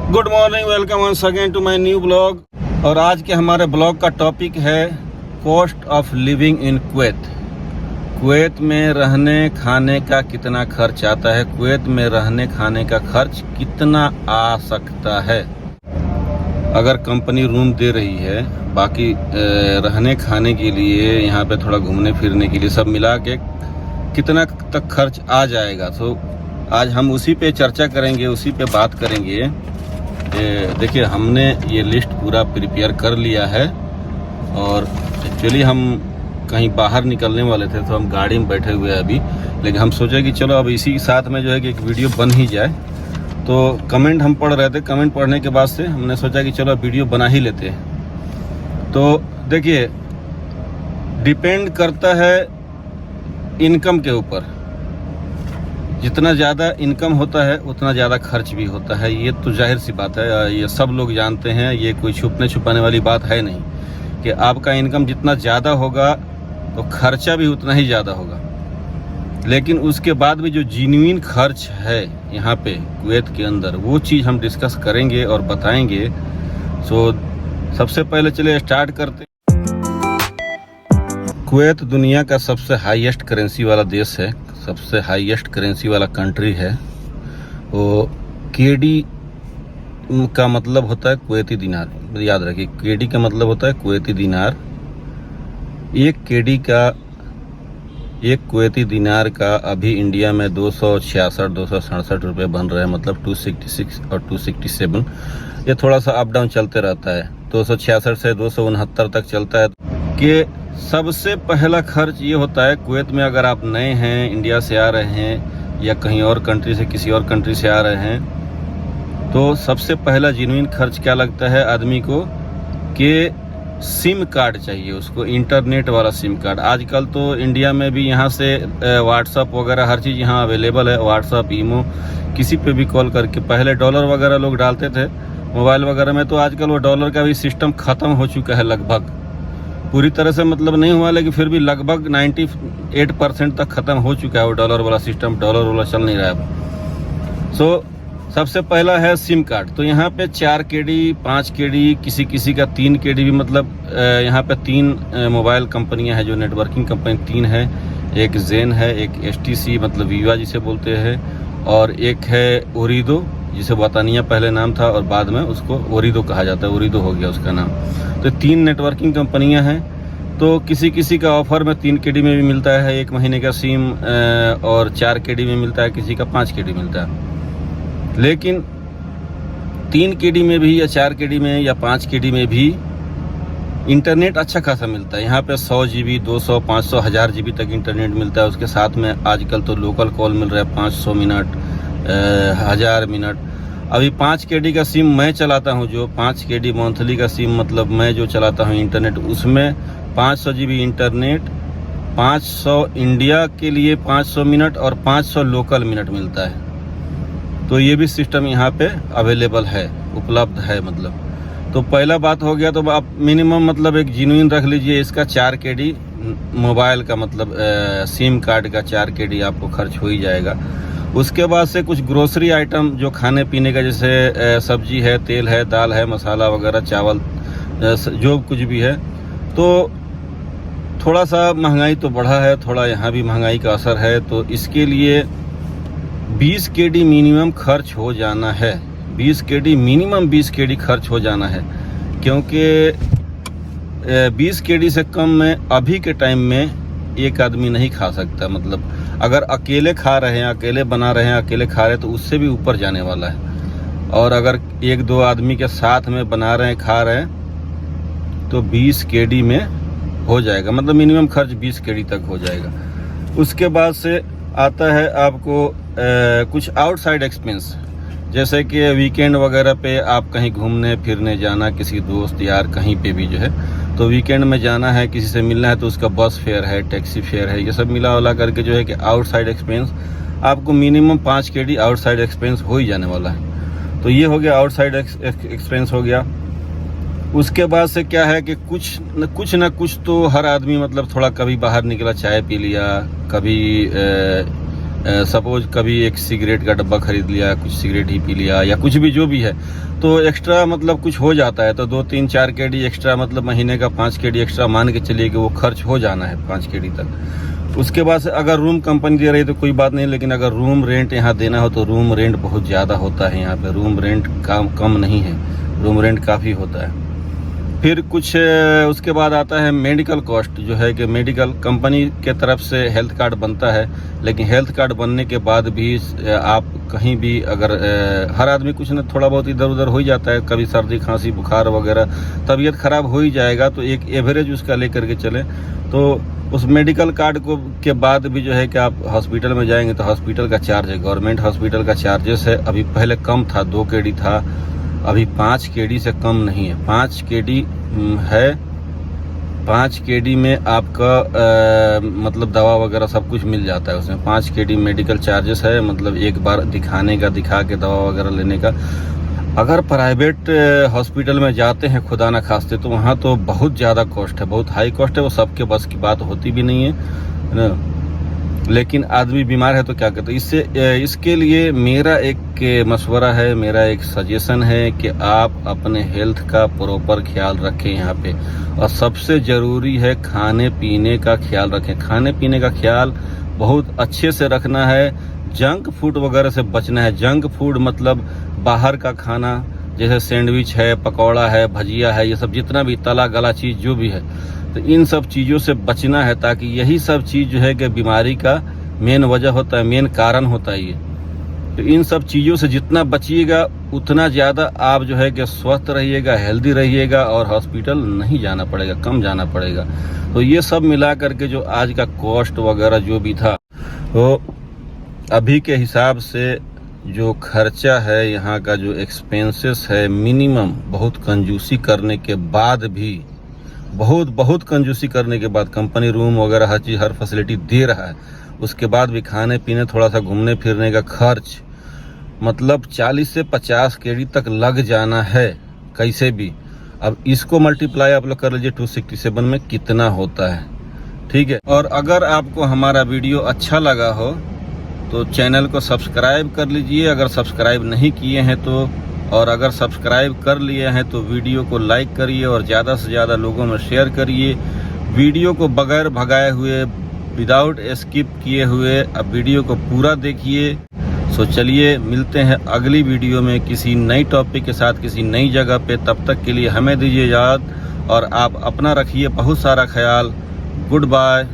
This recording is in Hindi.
Good morning, welcome once again to my new blog. और आज के हमारे ब्लॉग का टॉपिक है cost of living in Kuwait. Kuwait में रहने खाने का कितना खर्च आता है, कुवैत में रहने खाने का खर्च कितना आ सकता है। अगर कंपनी रूम दे रही है, बाकी रहने खाने के लिए, यहाँ पे थोड़ा घूमने फिरने के लिए, सब मिला के कितना तक खर्च आ जाएगा। तो आज हम उसी पे चर्चा करेंगे, उसी पे बात करेंगे। देखिए, हमने ये लिस्ट पूरा प्रिपेयर कर लिया है और एक्चुअली हम कहीं बाहर निकलने वाले थे, तो हम गाड़ी में बैठे हुए हैं अभी। लेकिन हम सोचे कि चलो अब इसी के साथ में जो है कि एक वीडियो बन ही जाए। तो कमेंट हम पढ़ रहे थे, कमेंट पढ़ने के बाद से हमने सोचा कि चलो वीडियो बना ही लेते हैं। तो देखिए, डिपेंड करता है इनकम के ऊपर। जितना ज़्यादा इनकम होता है उतना ज़्यादा खर्च भी होता है, ये तो जाहिर सी बात है, ये सब लोग जानते हैं। ये कोई छुपने छुपाने वाली बात है नहीं कि आपका इनकम जितना ज़्यादा होगा तो खर्चा भी उतना ही ज़्यादा होगा। लेकिन उसके बाद भी जो जेन्युइन खर्च है यहाँ पे कुवैत के अंदर, वो चीज़ हम डिस्कस करेंगे और बताएंगे। सो सबसे पहले चलिए स्टार्ट करते। कुवैत दुनिया का सबसे हाईएस्ट करेंसी वाला देश है, सबसे हाईएस्ट करेंसी वाला कंट्री है। वो केडी का मतलब होता है कुवैती दिनार। याद रखिए, केडी का मतलब होता है कुवैती दिनार। एक कुवैती दिनार का अभी इंडिया में 266-267 रुपये बन रहे हैं, मतलब 266 और 267। ये थोड़ा सा अप डाउन चलते रहता है, 266 से 269 तक चलता है। कि सबसे पहला खर्च ये होता है कुवैत में, अगर आप नए हैं, इंडिया से आ रहे हैं या कहीं और कंट्री से, किसी और कंट्री से आ रहे हैं, तो सबसे पहला जेन्युइन खर्च क्या लगता है आदमी को कि सिम कार्ड चाहिए उसको, इंटरनेट वाला सिम कार्ड। आजकल तो इंडिया में भी यहाँ से व्हाट्सअप वगैरह हर चीज़ यहाँ अवेलेबल है। व्हाट्सअप, ईमो, किसी पे भी कॉल करके। पहले डॉलर वगैरह लोग डालते थे मोबाइल वगैरह में, तो आजकल वो डॉलर का भी सिस्टम ख़त्म हो चुका है। लगभग पूरी तरह से मतलब नहीं हुआ, लेकिन फिर भी लगभग 98% तक ख़त्म हो चुका है वो डॉलर वाला सिस्टम। डॉलर वाला चल नहीं रहा है। सो सबसे पहला है सिम कार्ड। तो यहाँ पे 4 KD, 5 KD, किसी का 3 KD भी, मतलब यहाँ पे 3 मोबाइल कंपनियाँ हैं जो नेटवर्किंग कंपनी 3 है। एक जेन है, एक STC मतलब वीवा जिसे बोलते हैं, और एक है ओरिदो जिसे वातानिया पहले नाम था और बाद में उसको ओरिदो कहा जाता है, ओरिदो हो गया उसका नाम। तो 3 नेटवर्किंग कंपनियां हैं। तो किसी का ऑफर में 3 KD में भी मिलता है 1 महीने का सिम, और 4 KD में मिलता है, किसी का 5 KD मिलता है। लेकिन 3 KD में भी या 4 KD में या 5 KD में भी इंटरनेट अच्छा खासा मिलता है। यहाँ पे 100 GB, 200, 500, 1000 GB तक इंटरनेट मिलता है। उसके साथ में आजकल तो लोकल कॉल मिल रहा है 500 मिनट, 1000 मिनट। अभी 5 KD का सिम मैं चलाता हूँ, जो 5 KD मंथली का सिम, मतलब मैं जो चलाता हूँ इंटरनेट, उसमें 500 GB इंटरनेट, 500 इंडिया के लिए 500 मिनट और 500 लोकल मिनट मिलता है। तो ये भी सिस्टम यहाँ पे अवेलेबल है, उपलब्ध है मतलब। तो पहला बात हो गया। तो आप मिनिमम मतलब एक जेन्युइन रख लीजिए इसका 4 KD मोबाइल का, मतलब सिम कार्ड का 4 KD आपको खर्च हो ही जाएगा। उसके बाद से कुछ ग्रोसरी आइटम जो खाने पीने का, जैसे सब्जी है, तेल है, दाल है, मसाला वगैरह, चावल, जो कुछ भी है। तो थोड़ा सा महंगाई तो बढ़ा है, थोड़ा यहाँ भी महंगाई का असर है। तो इसके लिए 20 KD मिनिमम खर्च हो जाना है। 20 KD मिनिमम, 20 KD खर्च हो जाना है, क्योंकि 20 KD से कम में अभी के टाइम में एक आदमी नहीं खा सकता। मतलब अगर अकेले खा रहे हैं, अकेले बना रहे हैं, अकेले खा रहे हैं, तो उससे भी ऊपर जाने वाला है। और अगर 1-2 आदमी के साथ में बना रहे हैं, खा रहे हैं, तो 20 KD में हो जाएगा, मतलब मिनिमम खर्च 20 KD तक हो जाएगा। उसके बाद से आता है आपको कुछ आउटसाइड एक्सपेंस, जैसे कि वीकेंड वगैरह पे आप कहीं घूमने फिरने जाना, किसी दोस्त यार कहीं पे भी जो है, तो वीकेंड में जाना है, किसी से मिलना है, तो उसका बस फेयर है, टैक्सी फेयर है, ये सब मिला वाला करके जो है कि आउटसाइड एक्सपेंस आपको मिनिमम 5 KD आउटसाइड एक्सपेंस हो ही जाने वाला है। तो ये हो गया, आउटसाइड एक्सपेंस हो गया। उसके बाद से क्या है कि कुछ ना कुछ तो हर आदमी, मतलब थोड़ा कभी बाहर निकला, चाय पी लिया, कभी सपोज कभी एक सिगरेट का डब्बा खरीद लिया, कुछ सिगरेट ही पी लिया या कुछ भी जो भी है, तो एक्स्ट्रा मतलब कुछ हो जाता है, तो 2-3-4 केडी एक्स्ट्रा, मतलब महीने का 5 केडी एक्स्ट्रा मान के चलिए कि वो खर्च हो जाना है 5 केडी तक। उसके बाद अगर रूम कंपनी दे रही है तो कोई बात नहीं, लेकिन अगर रूम रेंट यहाँ देना हो तो रूम रेंट बहुत ज़्यादा होता है। यहाँ पे रूम रेंट कम नहीं है, रूम रेंट काफ़ी होता है। फिर कुछ उसके बाद आता है मेडिकल कॉस्ट, जो है कि मेडिकल कंपनी के तरफ से हेल्थ कार्ड बनता है, लेकिन हेल्थ कार्ड बनने के बाद भी आप कहीं भी अगर हर आदमी कुछ न थोड़ा बहुत इधर उधर हो ही जाता है, कभी सर्दी खांसी बुखार वगैरह, तबीयत खराब हो ही जाएगा, तो एक एवरेज उसका लेकर के चले तो उस मेडिकल कार्ड को के बाद भी जो है कि आप हॉस्पिटल में जाएंगे तो हॉस्पिटल का चार्ज है, गवर्नमेंट हॉस्पिटल का चार्जेस है। अभी पहले कम था, 2 केडी था, अभी 5 केडी से कम नहीं है, 5 केडी है। 5 केडी में आपका मतलब दवा वगैरह सब कुछ मिल जाता है उसमें। 5 केडी मेडिकल चार्जेस है, मतलब एक बार दिखाने का, दिखा के दवा वगैरह लेने का। अगर प्राइवेट हॉस्पिटल में जाते हैं खुदा ना खास्ते, तो वहाँ तो बहुत ज़्यादा कॉस्ट है, बहुत हाई कॉस्ट है, वो सबके बस की बात होती भी नहीं है ना। लेकिन आदमी बीमार है तो क्या करते। इसके लिए मेरा एक मशवरा है, मेरा एक सजेशन है कि आप अपने हेल्थ का प्रॉपर ख्याल रखें यहाँ पे। और सबसे ज़रूरी है खाने पीने का ख्याल रखें। खाने पीने का ख्याल बहुत अच्छे से रखना है, जंक फूड वगैरह से बचना है। जंक फूड मतलब बाहर का खाना, जैसे सैंडविच है, पकौड़ा है, भजिया है, ये सब जितना भी तला गला चीज़ जो भी है, तो इन सब चीज़ों से बचना है, ताकि यही सब चीज़ जो है कि बीमारी का मेन वजह होता है, मेन कारण होता है ये। तो इन सब चीज़ों से जितना बचिएगा उतना ज़्यादा आप जो है कि स्वस्थ रहिएगा, हेल्दी रहिएगा, और हॉस्पिटल नहीं जाना पड़ेगा, कम जाना पड़ेगा। तो ये सब मिला करके जो आज का कॉस्ट वगैरह जो भी था, तो अभी के हिसाब से जो खर्चा है, यहाँ का जो एक्सपेंसेस है, मिनिमम बहुत कंजूसी करने के बाद भी, बहुत कंजूसी करने के बाद, कंपनी रूम वगैरह हर चीज़ हर फैसिलिटी दे रहा है, उसके बाद भी खाने पीने थोड़ा सा घूमने फिरने का खर्च मतलब 40 से 50 केडी तक लग जाना है कैसे भी। अब इसको मल्टीप्लाई आप लोग कर लीजिए 267 में कितना होता है, ठीक है। और अगर आपको हमारा वीडियो अच्छा लगा हो तो चैनल को सब्सक्राइब कर लीजिए, अगर सब्सक्राइब नहीं किए हैं तो, और अगर सब्सक्राइब कर लिए हैं तो वीडियो को लाइक करिए और ज़्यादा से ज़्यादा लोगों में शेयर करिए। वीडियो को बगैर भगाए हुए, विदाउट स्किप किए हुए अब वीडियो को पूरा देखिए। सो चलिए मिलते हैं अगली वीडियो में किसी नई टॉपिक के साथ, किसी नई जगह पे। तब तक के लिए हमें दीजिए याद, और आप अपना रखिए बहुत सारा ख्याल। Good bye.